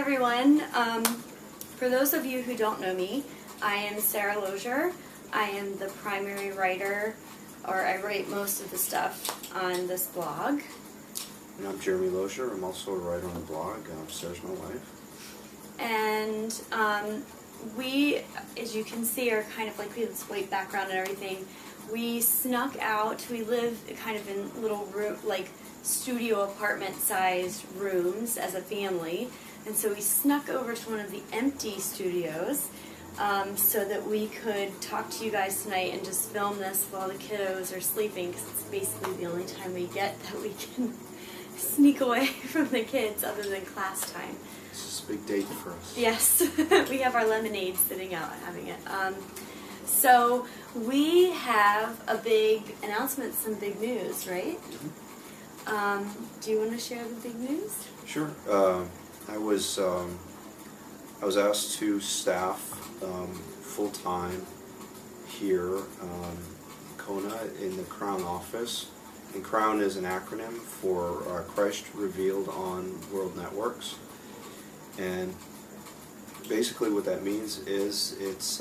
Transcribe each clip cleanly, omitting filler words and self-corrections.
everyone. For those of you who don't know me, I am Sarah Lozier. I am the primary writer, or I write most of the stuff on this blog. And I'm Jeremy Lozier. I'm also a writer on the blog, Sarah's My Wife. And we, as you can see, are kind of like, we have this white background and everything. We snuck out. We live kind of in little room, like studio apartment-sized rooms as a family. And so we snuck over to one of the empty studios so that we could talk to you guys tonight and just film this while the kiddos are sleeping, because it's basically the only time we get that we can sneak away from the kids other than class time. This is a big date for us. Yes, we have our lemonade sitting out having it. So we have a big announcement, some big news, right? Mm-hmm. Do you want to share the big news? Sure. I was asked to staff full-time here in Kona in the Crown office. And Crown is an acronym for Christ Revealed on World Networks. And basically what that means is it's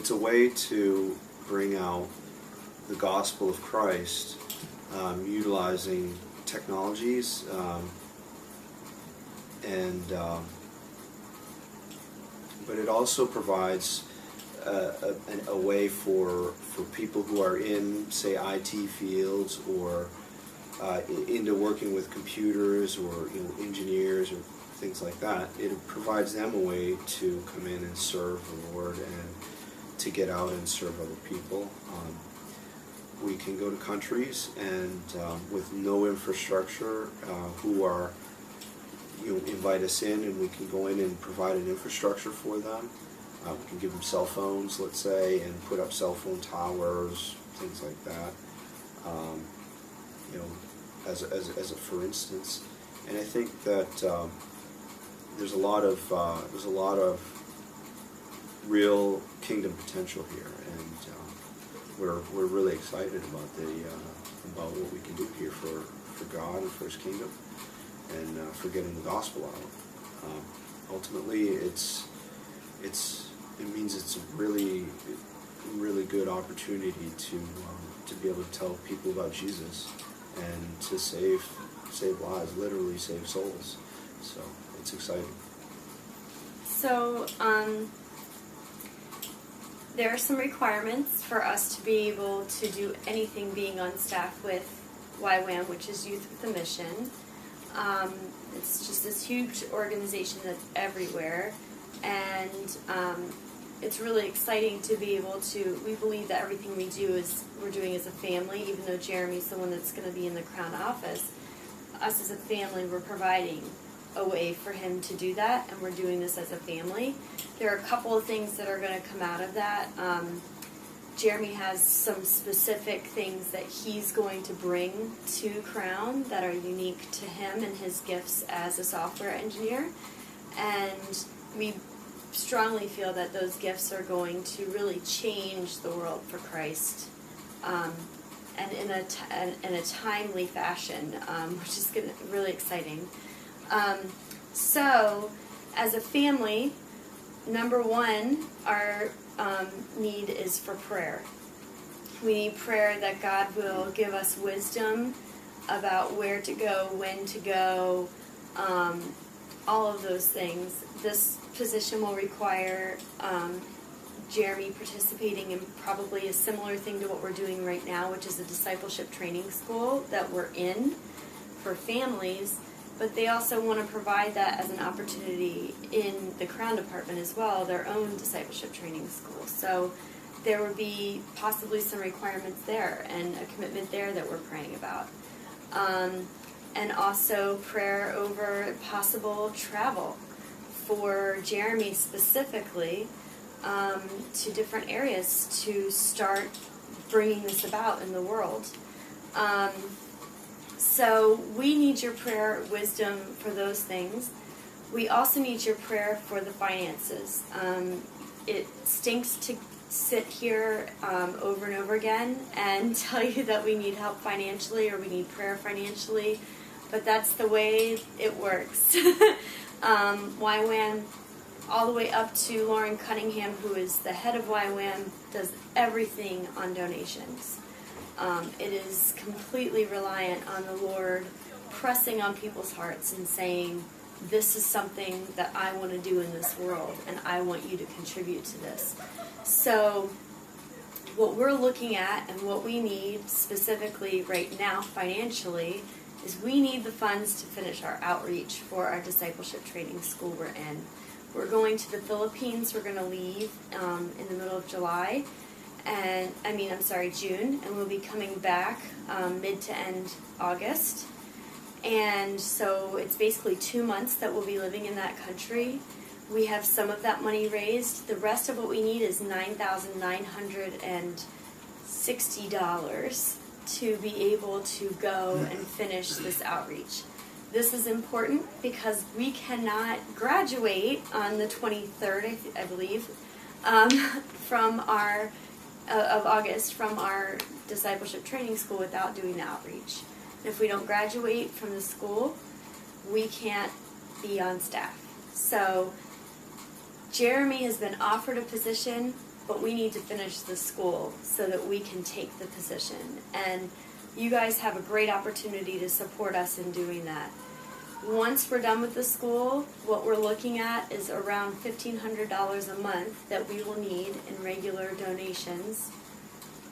a way to bring out the gospel of Christ utilizing technologies but it also provides a way for people who are in, say, IT fields or into working with computers or engineers or things like that. It provides them a way to come in and serve the Lord and to get out and serve other people. We can go to countries and with no infrastructure who are invite us in, and we can go in and provide an infrastructure for them. We can give them cell phones, let's say, and put up cell phone towers, things like that. As a for instance, and I think that there's a lot of real kingdom potential here, and we're really excited about what we can do here for God and for His kingdom, and for getting the gospel out. Ultimately, it means it's a really good opportunity to be able to tell people about Jesus and to save lives, literally save souls. So it's exciting. So there are some requirements for us to be able to do anything being on staff with YWAM, which is Youth with a Mission. It's just this huge organization that's everywhere, and it's really exciting to be able to, we believe that everything we do is we're doing as a family, even though Jeremy's the one that's going to be in the Crown office. Us as a family, we're providing a way for him to do that, and we're doing this as a family. There are a couple of things that are going to come out of that. Jeremy has some specific things that he's going to bring to Crown that are unique to him and his gifts as a software engineer, and we strongly feel that those gifts are going to really change the world for Christ, and in a timely fashion, which is really exciting. So, as a family, number one, our need is for prayer. We need prayer that God will give us wisdom about where to go, when to go, all of those things. This position will require Jeremy participating in probably a similar thing to what we're doing right now, which is a discipleship training school that we're in for families, but they also want to provide that as an opportunity in the Crown Department as well, their own discipleship training school. So there would be possibly some requirements there and a commitment there that we're praying about. And also prayer over possible travel for Jeremy specifically to different areas to start bringing this about in the world. So we need your prayer wisdom for those things. We also need your prayer for the finances. It stinks to sit here over and over again and tell you that we need help financially or we need prayer financially. but that's the way it works. YWAM, all the way up to Lauren Cunningham, who is the head of YWAM, does everything on donations. It is completely reliant on the Lord pressing on people's hearts and saying, this is something that I want to do in this world, and I want you to contribute to this. So what we're looking at and what we need specifically right now financially is we need the funds to finish our outreach for our discipleship training school we're in. We're going to the Philippines. We're going to leave in the middle of June, and we'll be coming back mid to end August. And so it's basically 2 months that we'll be living in that country. We have some of that money raised. The rest of what we need is $9,960 to be able to go and finish this outreach. This is important because we cannot graduate on the 23rd, I believe, from our of August from our discipleship training school without doing the outreach. If we don't graduate from the school, we can't be on staff. So Jeremy has been offered a position, but we need to finish the school so that we can take the position. And you guys have a great opportunity to support us in doing that. Once we're done with the school, what we're looking at is around $1,500 a month that we will need in regular donations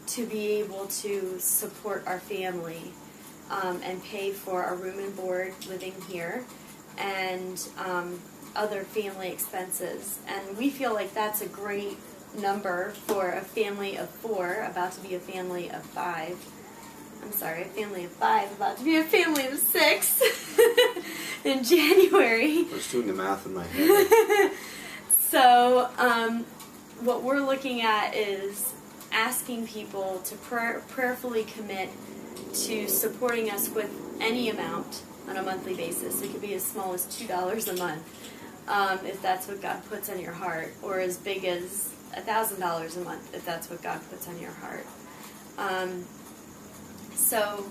to be able to support our family and pay for our room and board living here and other family expenses. And we feel like that's a great number for a family of 4, about to be a family of 5. I'm sorry, a family of 5, about to be a family of 6 in January. I was doing the math in my head. So what we're looking at is asking people to prayerfully commit to supporting us with any amount on a monthly basis. It could be as small as $2 a month if that's what God puts on your heart, or as big as $1,000 a month if that's what God puts on your heart. So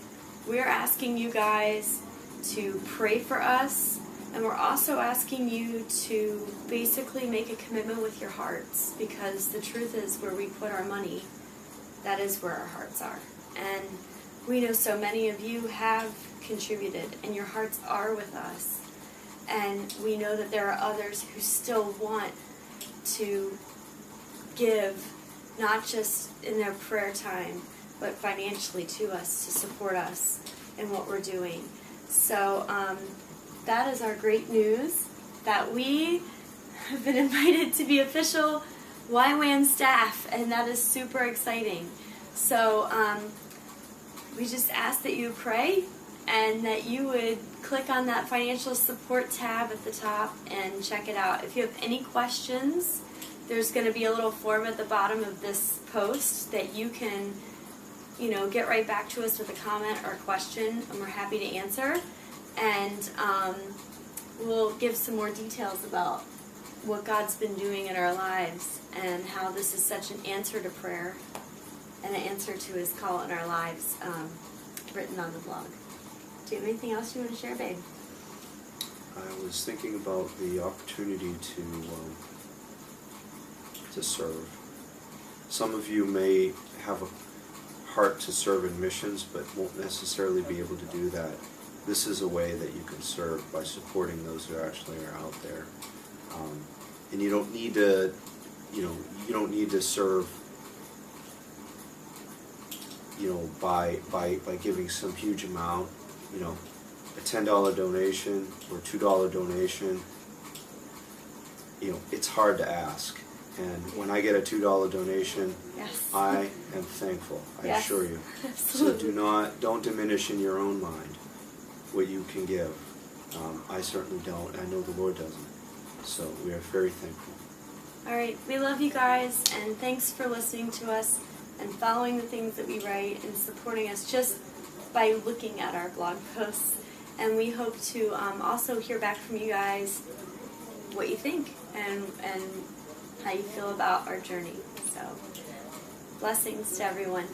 we're asking you guys to pray for us, and we're also asking you to basically make a commitment with your hearts, because the truth is where we put our money, that is where our hearts are. And we know so many of you have contributed, and your hearts are with us. And we know that there are others who still want to give, not just in their prayer time, but financially to us, to support us in what we're doing. So that is our great news, that we have been invited to be official YWAM staff, and that is super exciting. So we just ask that you pray and that you would click on that financial support tab at the top and check it out. If you have any questions, there's going to be a little form at the bottom of this post that you can, get right back to us with a comment or a question, and we're happy to answer. And we'll give some more details about what God's been doing in our lives and how this is such an answer to prayer and an answer to His call in our lives, written on the blog. Do you have anything else you want to share, babe? I was thinking about the opportunity to serve. Some of you may have a heart to serve in missions, but won't necessarily be able to do that. This is a way that you can serve by supporting those who actually are out there. And you don't need to, you don't need to serve, by giving some huge amount. A $10 donation or $2 donation. It's hard to ask. And when I get a $2 donation, yes, I am thankful, I yes, assure you. Absolutely. So don't diminish in your own mind what you can give. I certainly don't. I know the Lord doesn't. So we are very thankful. All right, we love you guys, and thanks for listening to us and following the things that we write and supporting us just by looking at our blog posts. And we hope to also hear back from you guys what you think and how you feel about our journey. So, blessings to everyone.